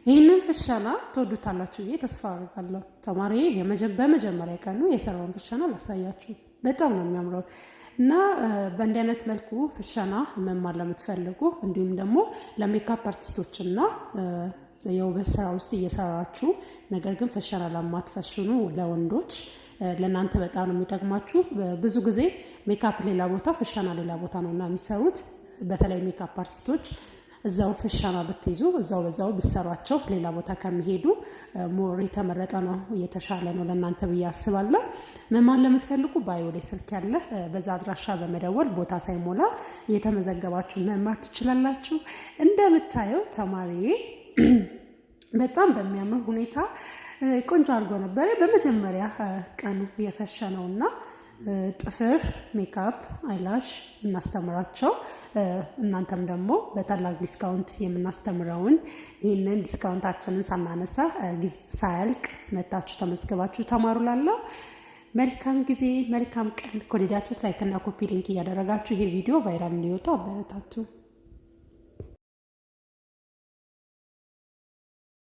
ይህንን ፍሸና ትወዱታላችሁ ብዬ ተስፋ አደርጋለሁ። ተማሪ በመጀመሪያ ቀኑ የሰራውን ፍሸና ላሳያችሁ። በጣም ነው የሚያምረው እና በእንዲህ አይነት መልኩ ፍሸና መማር ለምትፈልጉ እንዲሁም ደግሞ ለሜካፕ አርቲስቶችና የውበት ስራ ውስጥ እየሰራችሁ ነገር ግን ፍሸና ለማትፈሽኑ ለወንዶች ለእናንተ በጣም ነው የሚጠቅማችሁ። ብዙ ጊዜ ሜካፕ ሌላ ቦታ ፍሸና ሌላ ቦታ ነው እና የሚሰሩት። በተለይ ሜካፕ አርቲስቶች እዛው ፍሸና ብትይዙ እዛው በዛው ብሰሯቸው ሌላ ቦታ ከሚሄዱ ሞር የተመረጠ ነው፣ የተሻለ ነው ለእናንተ ብዬ አስባለሁ። መማር ለምትፈልጉ ባዮ ላይ ስልክ ያለ በዛ አድራሻ በመደወል ቦታ ሳይሞላ እየተመዘገባችሁ መማር ትችላላችሁ። እንደምታየው ተማሪዬ በጣም በሚያምር ሁኔታ ቆንጆ አድርጎ ነበረ በመጀመሪያ ቀኑ የፈሸነውና ጥፍር፣ ሜካፕ፣ አይላሽ እናስተምራቸው። እናንተም ደግሞ በታላቅ ዲስካውንት የምናስተምረውን ይህንን ዲስካውንታችንን ሳናነሳ ጊዜ ሳያልቅ መታችሁ ተመዝግባችሁ ተማሩ። ላለው መልካም ጊዜ መልካም ቀን። ከወደዳችሁት ላይክ እና ኮፒ ሊንክ እያደረጋችሁ ይሄ ቪዲዮ ቫይራል እንዲወጣ አበረታቱ።